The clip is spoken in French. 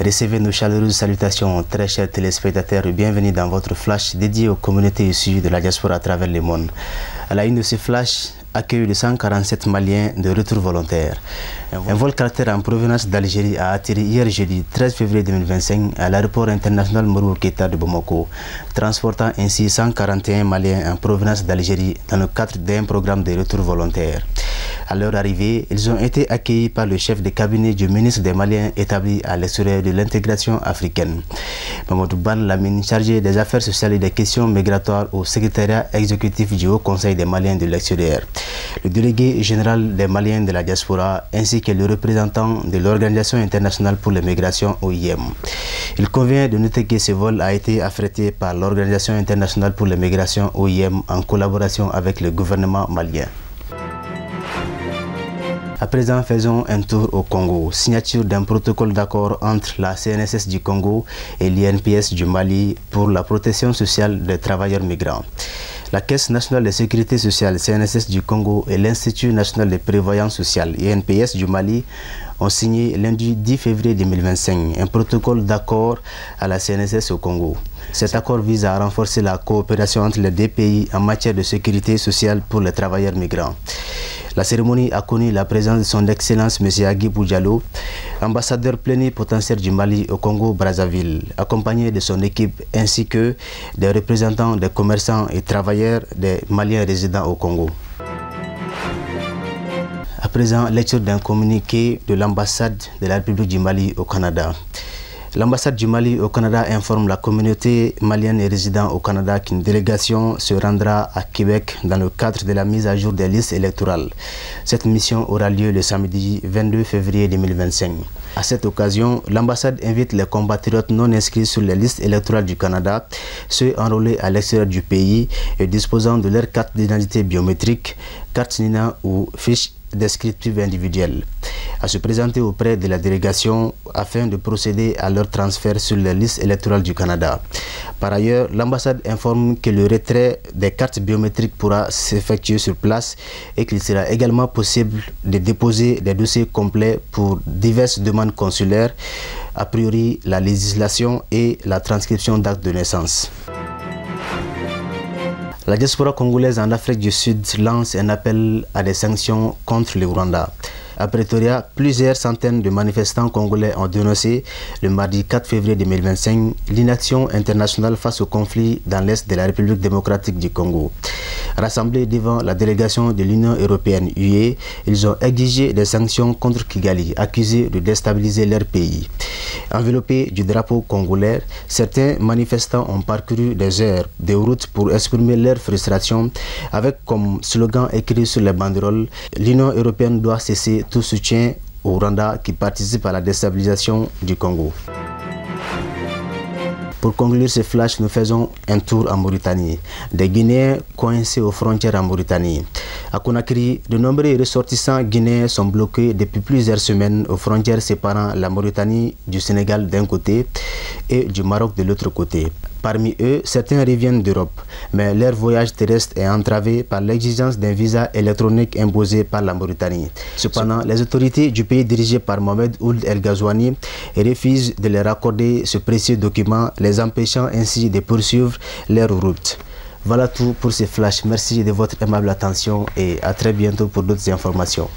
Recevez nos chaleureuses salutations, très chers téléspectateurs, et bienvenue dans votre flash dédié aux communautés issues de la diaspora à travers le monde. À la une de ce flash, accueil de 147 Maliens de retour volontaire. Un vol caractère en provenance d'Algérie a atterri hier jeudi 13 février 2025 à l'aéroport international Modibo Keïta de Bamako, transportant ainsi 141 Maliens en provenance d'Algérie dans le cadre d'un programme de retour volontaire. À leur arrivée, ils ont été accueillis par le chef de cabinet du ministre des Maliens établi à l'extérieur de l'intégration africaine, Mamadou Ban Lamine, chargé des affaires sociales et des questions migratoires au secrétariat exécutif du Haut Conseil des Maliens de l'extérieur, le délégué général des Maliens de la diaspora ainsi que le représentant de l'Organisation internationale pour les migrations OIM. Il convient de noter que ce vol a été affrété par l'Organisation internationale pour les migrations OIM en collaboration avec le gouvernement malien. À présent, faisons un tour au Congo. Signature d'un protocole d'accord entre la CNSS du Congo et l'INPS du Mali pour la protection sociale des travailleurs migrants. La Caisse nationale de sécurité sociale CNSS du Congo et l'Institut national de prévoyance sociale INPS du Mali ont signé lundi 10 février 2025 un protocole d'accord à la CNSS au Congo. Cet accord vise à renforcer la coopération entre les deux pays en matière de sécurité sociale pour les travailleurs migrants. La cérémonie a connu la présence de son Excellence M. Agibou Diallo, ambassadeur plénipotentiaire du Mali au Congo-Brazzaville, accompagné de son équipe ainsi que des représentants des commerçants et travailleurs des Maliens résidant au Congo. À présent, lecture d'un communiqué de l'ambassade de la République du Mali au Canada. L'ambassade du Mali au Canada informe la communauté malienne et résidant au Canada qu'une délégation se rendra à Québec dans le cadre de la mise à jour des listes électorales. Cette mission aura lieu le samedi 22 février 2025. À cette occasion, l'ambassade invite les compatriotes non inscrits sur les listes électorales du Canada, ceux enrôlés à l'extérieur du pays et disposant de leur carte d'identité biométrique, carte NINA ou fiche descriptive individuelle, à se présenter auprès de la délégation afin de procéder à leur transfert sur les listes électorales du Canada. Par ailleurs, l'ambassade informe que le retrait des cartes biométriques pourra s'effectuer sur place et qu'il sera également possible de déposer des dossiers complets pour diverses demandes consulaires, a priori la législation et la transcription d'actes de naissance. La diaspora congolaise en Afrique du Sud lance un appel à des sanctions contre le Rwanda. À Pretoria, plusieurs centaines de manifestants congolais ont dénoncé le mardi 4 février 2025 l'inaction internationale face au conflit dans l'est de la République démocratique du Congo. Rassemblés devant la délégation de l'Union européenne UE, ils ont exigé des sanctions contre Kigali, accusés de déstabiliser leur pays. Enveloppés du drapeau congolais, certains manifestants ont parcouru des heures de route pour exprimer leur frustration avec comme slogan écrit sur les banderoles « L'Union européenne doit cesser tout soutien au Rwanda qui participe à la déstabilisation du Congo ». Pour conclure ce flash, nous faisons un tour en Mauritanie. Des Guinéens coincés aux frontières en Mauritanie. À Conakry, de nombreux ressortissants guinéens sont bloqués depuis plusieurs semaines aux frontières séparant la Mauritanie du Sénégal d'un côté et du Maroc de l'autre côté. Parmi eux, certains reviennent d'Europe, mais leur voyage terrestre est entravé par l'exigence d'un visa électronique imposé par la Mauritanie. Cependant, les autorités du pays dirigées par Mohamed Ould El Ghazouani refusent de leur accorder ce précieux document, les empêchant ainsi de poursuivre leur route. Voilà tout pour ce flash. Merci de votre aimable attention et à très bientôt pour d'autres informations.